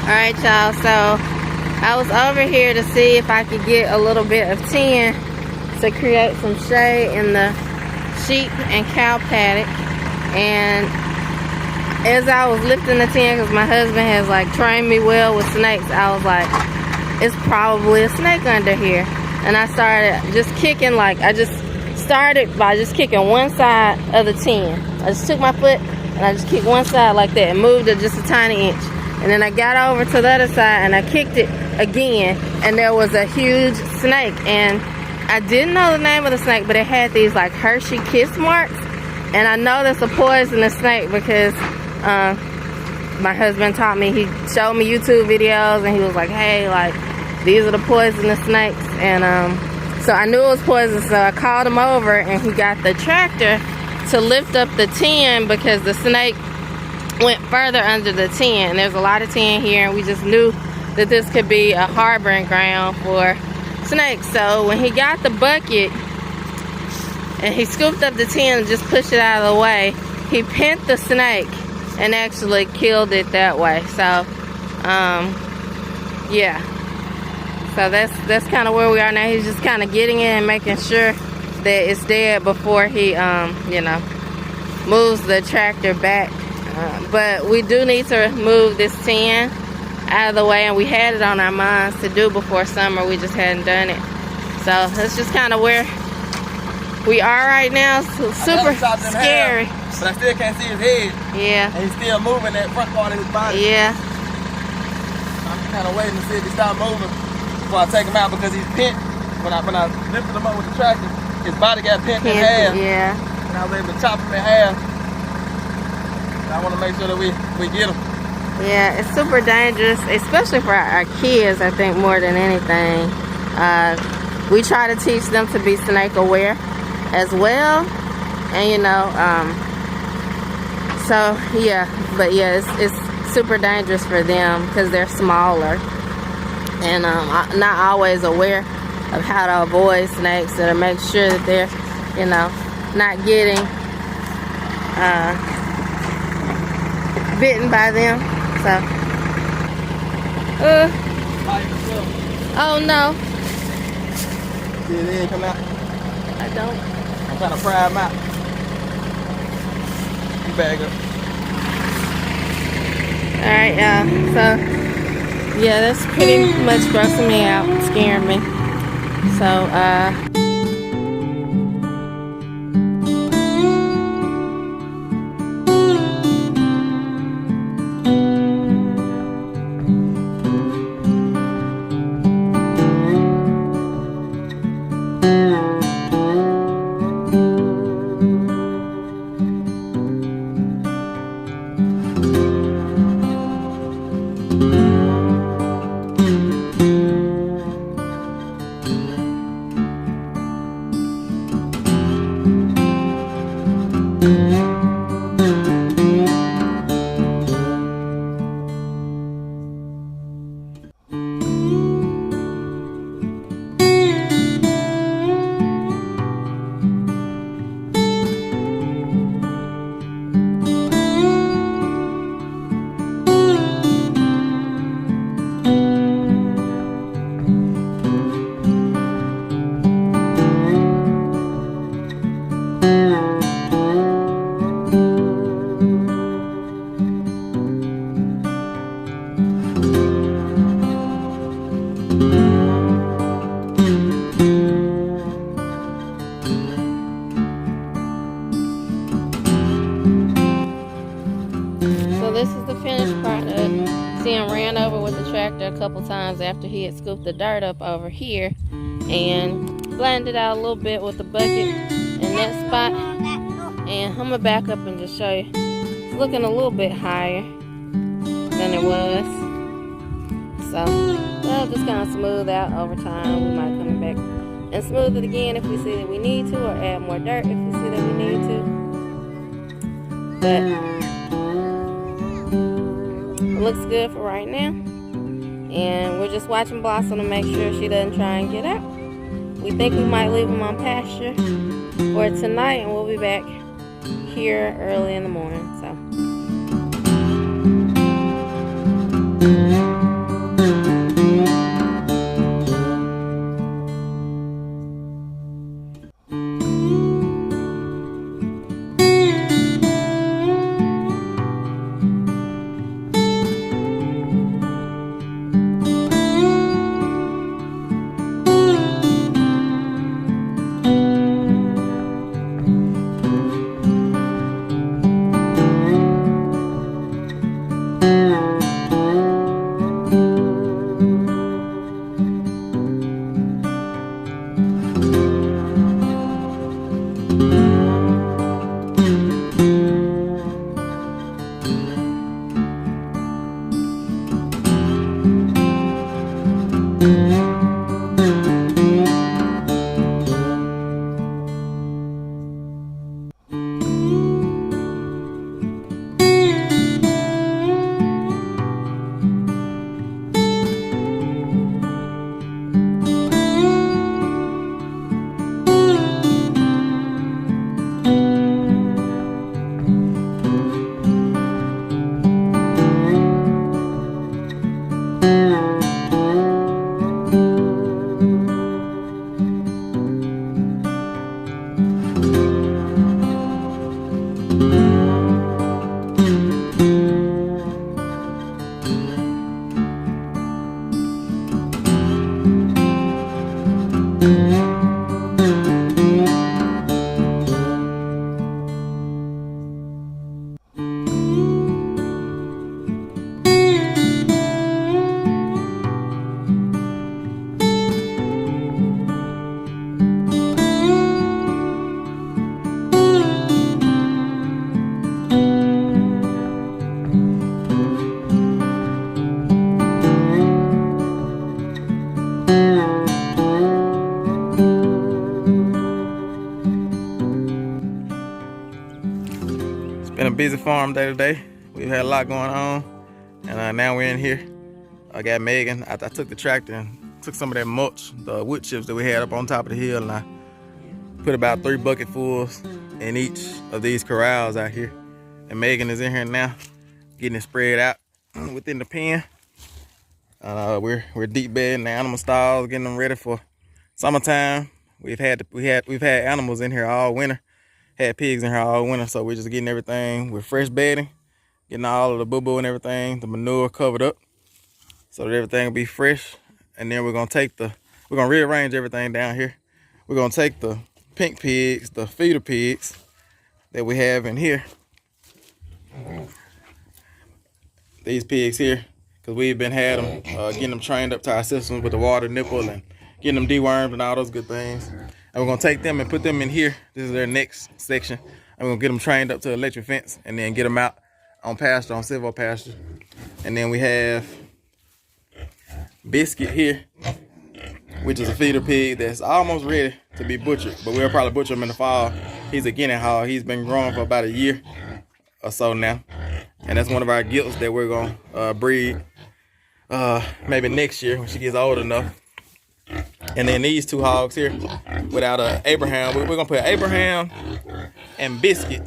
Alright, y'all, so I was over here to see if I could get a little bit of tin to create some shade in the sheep and cow paddock. And as I was lifting the tin, because my husband has like trained me well with snakes, I was like, it's probably a snake under here. And I started just kicking, like I just started by just kicking one side of the tin. I just took my foot and I just kicked one side like that and moved it just a tiny inch. And then I got over to the other side and I kicked it again, and there was a huge snake. And I didn't know the name of the snake, but it had these like Hershey kiss marks. And I know that's a poisonous snake because my husband taught me, he showed me YouTube videos and he was like, hey, like these are the poisonous snakes. And so I knew it was poisonous, so I called him over and he got the tractor to lift up the tin because the snake went further under the tin. There's a lot of tin here, and we just knew that this could be a harboring ground for snakes. So when he got the bucket and he scooped up the tin and just pushed it out of the way, he pinned the snake and actually killed it that way. So yeah, so that's kind of where we are now. He's just kind of getting in and making sure that it's dead before he you know, moves the tractor back. But we do need to move this tin out of the way, and we had it on our minds to do before summer. We just hadn't done it. So that's just kind of where we are right now. So super scary. But I still can't see his head. Yeah. And he's still moving that front part of his body. Yeah. I'm kind of waiting to see if he stops moving before I take him out, because he's pinned. When I lifted him up with the tractor, his body got pinned in half. Yeah. And I was able to chop him in half. And I want to make sure that we get him. Yeah, it's super dangerous, especially for our kids, I think, more than anything. We try to teach them to be snake aware as well. And, you know, so, yeah. But, yeah, it's super dangerous for them because they're smaller. And not always aware of how to avoid snakes, and to make sure that they're, you know, not getting bitten by them. So oh no. See his head come out? I don't. I'm trying to pry him out. You bag up. Alright, y'all. So yeah, that's pretty much grossing me out, scaring me. So this is the finished product. See, him ran over with the tractor a couple times after he had scooped the dirt up over here and blended out a little bit with the bucket in that spot. And I'm gonna back up and just show you. It's looking a little bit higher than it was. So that'll just kind of smooth out over time. We might come back and smooth it again if we see that we need to, or add more dirt if we see that we need to. But it looks good for right now, and we're just watching Blossom to make sure she doesn't try and get out. We think we might leave him on pasture for tonight, and we'll be back here early in the morning. So busy farm day today. We've had a lot going on, and now we're in here. I got Megan. I took the tractor and took some of that mulch, the wood chips that we had up on top of the hill, and I put about 3 bucketfuls in each of these corrals out here. And Megan is in here now, getting it spread out within the pen. We're deep bedding the animal stalls, getting them ready for summertime. We've had animals in here all winter. Had pigs in here all winter, so we're just getting everything with fresh bedding, getting all of the boo-boo and everything, the manure covered up, so that everything will be fresh. And then we're gonna rearrange everything down here. We're gonna take the pink pigs, the feeder pigs that we have in here, these pigs here, because we've been getting them trained up to our systems with the water nipple and getting them dewormed and all those good things. And we're gonna take them and put them in here. This is their next section. And we're gonna get them trained up to electric fence and then get them out on pasture, on silvo pasture. And then we have Biscuit here, which is a feeder pig that's almost ready to be butchered, but we'll probably butcher him in the fall. He's a guinea hog. He's been growing for about a year or so now. And that's one of our gilts that we're gonna breed maybe next year when she gets old enough. And then these 2 hogs here, without Abraham, we're gonna put Abraham and Biscuit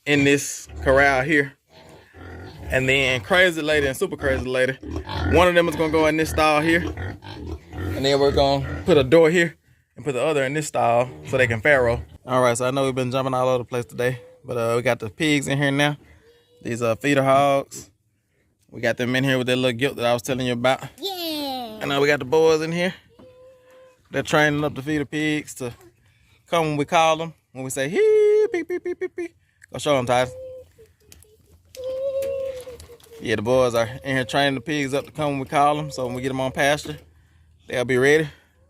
in this corral here. And then Crazy Lady and Super Crazy Lady, one of them is gonna go in this stall here. And then we're gonna put a door here and put the other in this stall so they can farrow. All right, so I know we've been jumping all over the place today, but we got the pigs in here now. These are feeder hogs. We got them in here with that little gilt that I was telling you about. Yeah. And now we got the boys in here. They're training up the feeder pigs to come when we call them. When we say, hee, peep, peep, peep, peep, peep. Go show them, Titus. Yeah, the boys are in here training the pigs up to come when we call them. So when we get them on pasture, they'll be ready.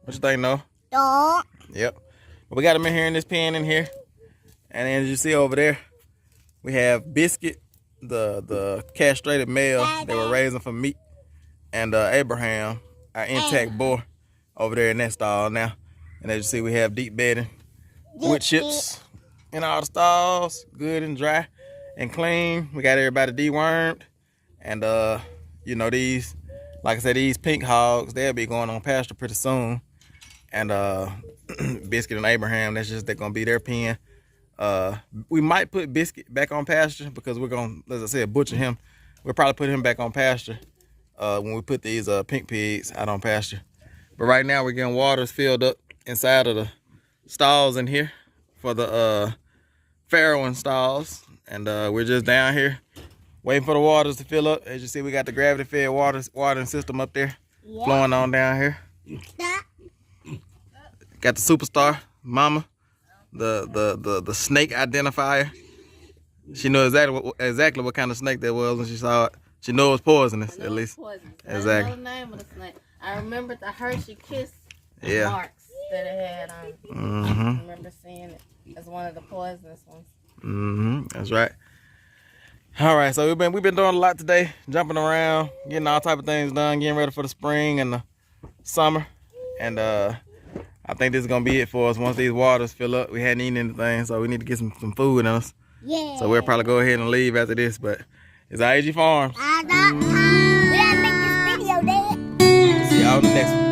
What you think, Noah? Yeah. Yep. But we got them in here in this pen in here. And then as you see over there, we have Biscuit, the castrated male that we're raising for meat, and Abraham, our intact boar, over there in that stall now. And as you see, we have deep bedding, wood chips in all the stalls, good and dry and clean. We got everybody dewormed. And you know, these, like I said, these pink hogs, they'll be going on pasture pretty soon. And Biscuit and Abraham, they're gonna be their pen. We might put Biscuit back on pasture because we're gonna, as I said, butcher him. We'll probably put him back on pasture when we put these pink pigs out on pasture. But right now we're getting waters filled up inside of the stalls in here for the farrowing stalls. And we're just down here waiting for the waters to fill up. As you see, we got the gravity fed watering system up there, flowing on down here. Got the superstar mama, the snake identifier. She knew exactly what kind of snake that was when she saw it. She knew it was poisonous, at least. Poisonous. Exactly. I know the name of the snake. I remember the Hershey kiss marks that it had on. I remember seeing it as one of the poisonous ones. That's right. All right, so we've been doing a lot today, jumping around, getting all type of things done, getting ready for the spring and the summer. And I think this is gonna be it for us. Once these waters fill up, we hadn't eaten anything, so we need to get some food in us. Yeah. So we'll probably go ahead and leave after this, but it's I.A.G Farms. We gotta make this video, Dad. See y'all in the next one.